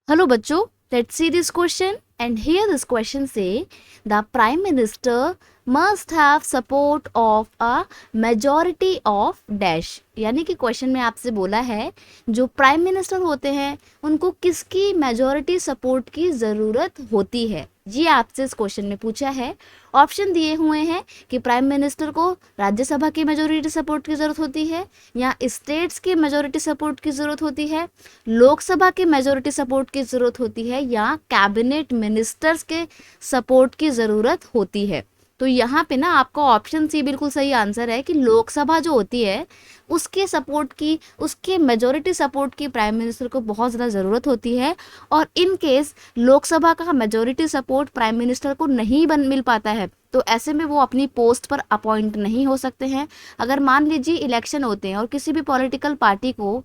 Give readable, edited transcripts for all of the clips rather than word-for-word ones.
Hello बच्चों, let's see this question and here this question say the prime minister must have support of a majority of dash। यानी कि question में आपसे बोला है जो प्राइम मिनिस्टर होते हैं उनको किसकी मेजॉरिटी सपोर्ट की ज़रूरत होती है। ये आपसे इस क्वेश्चन में पूछा है। ऑप्शन दिए हुए हैं कि प्राइम मिनिस्टर को राज्यसभा की मेजॉरिटी सपोर्ट की ज़रूरत होती है या स्टेट्स की मेजॉरिटी सपोर्ट की ज़रूरत होती है, लोकसभा की मेजॉरिटी सपोर्ट की ज़रूरत होती है या कैबिनेट मिनिस्टर्स के सपोर्ट की ज़रूरत होती है। तो यहाँ पे ना आपका ऑप्शन सी बिल्कुल सही आंसर है कि लोकसभा जो होती है उसके सपोर्ट की, उसके मेजॉरिटी सपोर्ट की प्राइम मिनिस्टर को बहुत ज़्यादा ज़रूरत होती है। और इन केस लोकसभा का मेजॉरिटी सपोर्ट प्राइम मिनिस्टर को नहीं मिल पाता है तो ऐसे में वो अपनी पोस्ट पर अपॉइंट नहीं हो सकते हैं। अगर मान लीजिए इलेक्शन होते हैं और किसी भी पॉलिटिकल पार्टी को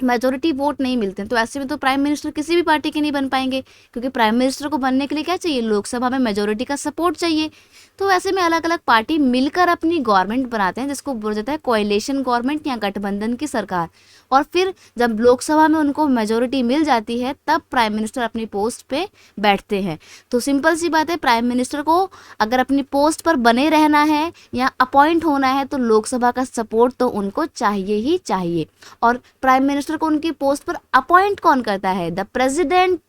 मेजोरिटी वोट नहीं मिलते हैं तो ऐसे में तो प्राइम मिनिस्टर किसी भी पार्टी के नहीं बन पाएंगे, क्योंकि प्राइम मिनिस्टर को बनने के लिए क्या चाहिए, लोकसभा में मेजोरिटी का सपोर्ट चाहिए। तो ऐसे में अलग अलग पार्टी मिलकर अपनी गवर्नमेंट बनाते हैं जिसको बोला जाता है कोएलिशन गवर्नमेंट या गठबंधन की सरकार। और फिर जब लोकसभा में उनको मेजोरिटी मिल जाती है तब प्राइम मिनिस्टर अपनी पोस्ट पे बैठते हैं। तो सिंपल सी बात है, प्राइम मिनिस्टर को अगर अपनी पोस्ट पर बने रहना है या अपॉइंट होना है तो लोकसभा का सपोर्ट तो उनको चाहिए ही चाहिए। और प्राइम मिनिस्टर को उनकी पोस्ट पर अपॉइंट कौन करता है, the president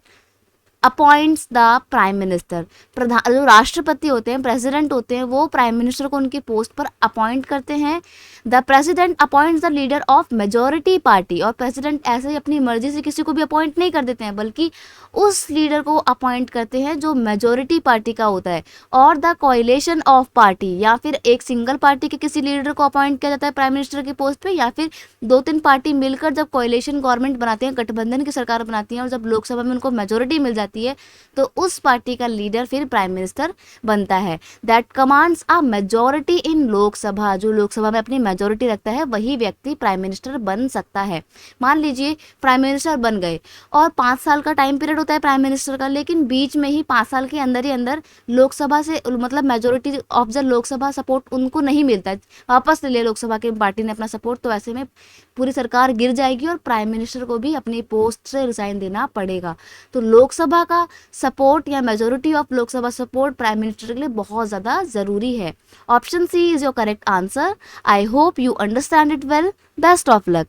appoints the prime minister. प्रधान जो राष्ट्रपति होते हैं, प्रेसिडेंट होते हैं, वो प्राइम मिनिस्टर को उनकी पोस्ट पर अपॉइंट करते हैं। The president appoints the leader of majority party. और प्रेसिडेंट ऐसे ही अपनी मर्जी से किसी को भी अपॉइंट नहीं कर देते हैं बल्कि उस लीडर को अपॉइंट करते हैं जो मेजॉरिटी पार्टी का होता है। और द कोएलिशन ऑफ पार्टी, या फिर एक सिंगल पार्टी के किसी लीडर को अपॉइंट किया जाता है प्राइम मिनिस्टर की पोस्ट पे, या फिर दो तीन पार्टी मिलकर जब कोएलिशन गवर्नमेंट बनाते हैं, गठबंधन की सरकार बनाती हैं और जब लोकसभा में उनको मेजोरिटी मिल जाती है तो उस पार्टी का लीडर फिर प्राइम मिनिस्टर बनता है। That commands a majority in Lok Sabha. जो लोकसभा में अपनी मेजोरिटी रखता है वही व्यक्ति प्राइम मिनिस्टर बन सकता है। मान लीजिए प्राइम मिनिस्टर बन गए और 5 साल का टाइम पीरियड होता है प्राइम मिनिस्टर का, लेकिन बीच में ही 5 साल के अंदर ही अंदर लोकसभा से मतलब majority of the Lok Sabha support उनको नहीं मिलता है, वापस ले लिया लोकसभा की पार्टी ने अपना सपोर्ट, तो ऐसे में पूरी सरकार गिर जाएगी और प्राइम मिनिस्टर को भी अपनी पोस्ट से रिजाइन देना पड़ेगा। तो लोकसभा का सपोर्ट या majority of Lok Sabha support prime minister के लिए बहुत ज़्यादा ज़रूरी है। Option C is your correct answer. I hope you understand it well. Best of luck.